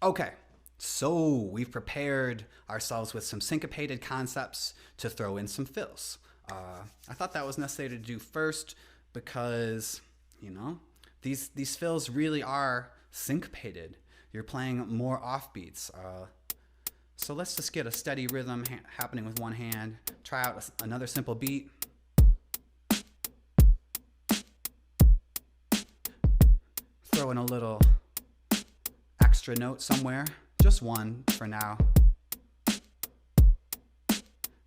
Okay, so we've prepared ourselves with some syncopated concepts to throw in some fills. I thought that was necessary to do first because, you know, these fills really are syncopated. You're playing more offbeats. So let's just get a steady rhythm happening with one hand. Try out another simple beat. Throw in a little extra note somewhere. Just one for now.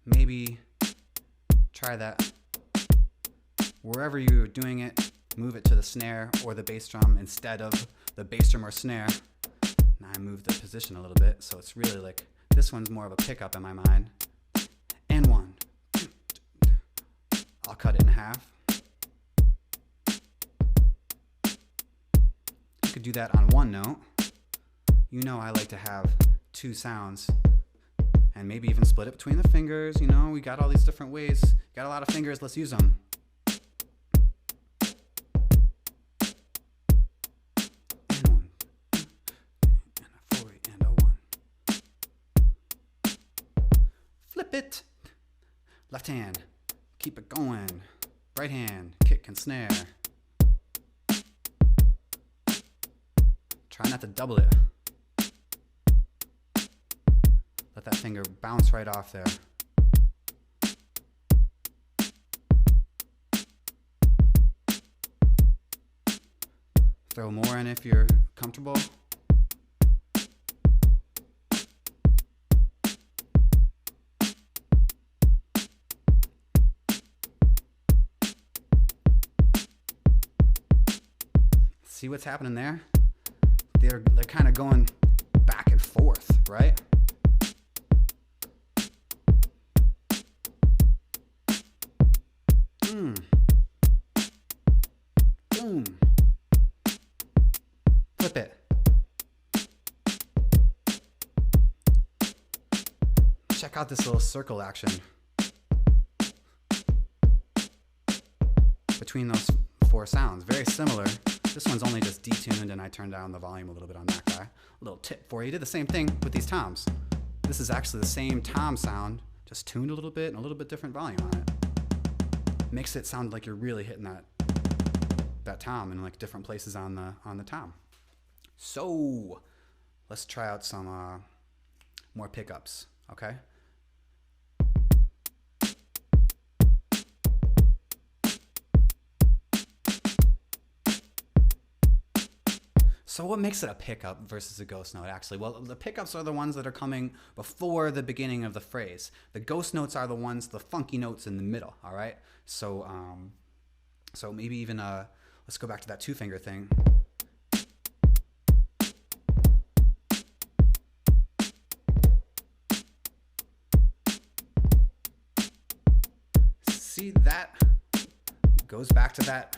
Maybe try that. Wherever you're doing it, move it to the snare or the bass drum instead of the bass drum or snare. Now I move the position a little bit, so it's really like this one's more of a pickup in my mind. And one. I'll cut it in half. You could do that on one note. You know I like to have two sounds and maybe even split it between the fingers. You know, we got all these different ways. Got a lot of fingers, let's use them. And one, and a 4 and a 1. Flip it. Left hand, keep it going. Right hand, kick and snare. Try not to double it. Let that finger bounce right off there. Throw more in if you're comfortable. See what's happening there? They're kind of going back and forth, right? Boom. Flip it. Check out this little circle action between those four sounds. Very similar. This one's only just detuned and I turned down the volume a little bit on that guy. A little tip for you. Did the same thing with these toms. This is actually the same tom sound, just tuned a little bit and a little bit different volume on it. Makes it sound like you're really hitting that tom in like different places on the tom. So let's try out some more pickups, okay? So what makes it a pickup versus a ghost note, actually? Well, the pickups are the ones that are coming before the beginning of the phrase. The ghost notes are the ones, the funky notes in the middle, all right? So, so maybe even, let's go back to that two-finger thing. See, that goes back to that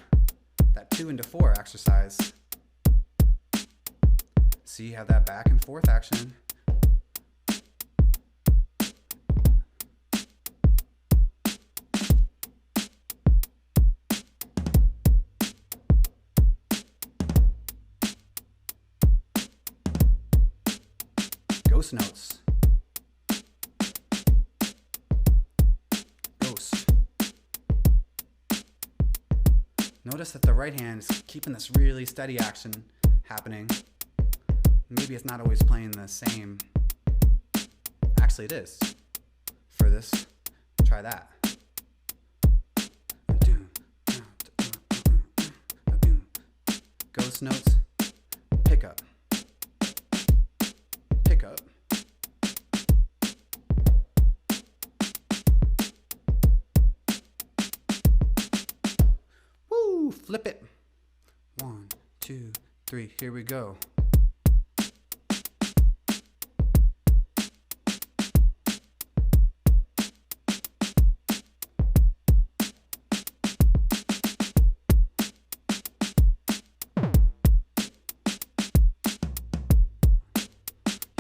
2 into 4 exercise. See, you have that back and forth action. Ghost notes. Ghost. Notice that the right hand is keeping this really steady action happening. Maybe it's not always playing the same. Actually, it is. For this, try that. Ghost notes, pickup. Pickup. Woo! Flip it. 1, 2, 3. Here we go.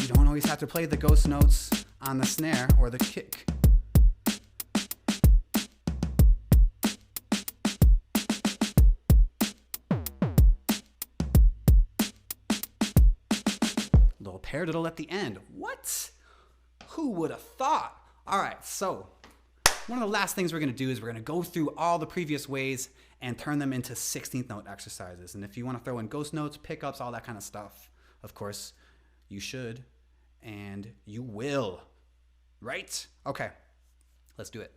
You don't always have to play the ghost notes on the snare or the kick. Little paradiddle at the end. What? Who would have thought? All right, so one of the last things we're going to do is we're going to go through all the previous ways and turn them into 16th note exercises. And if you want to throw in ghost notes, pickups, all that kind of stuff, of course, you should and you will, right? Okay, let's do it.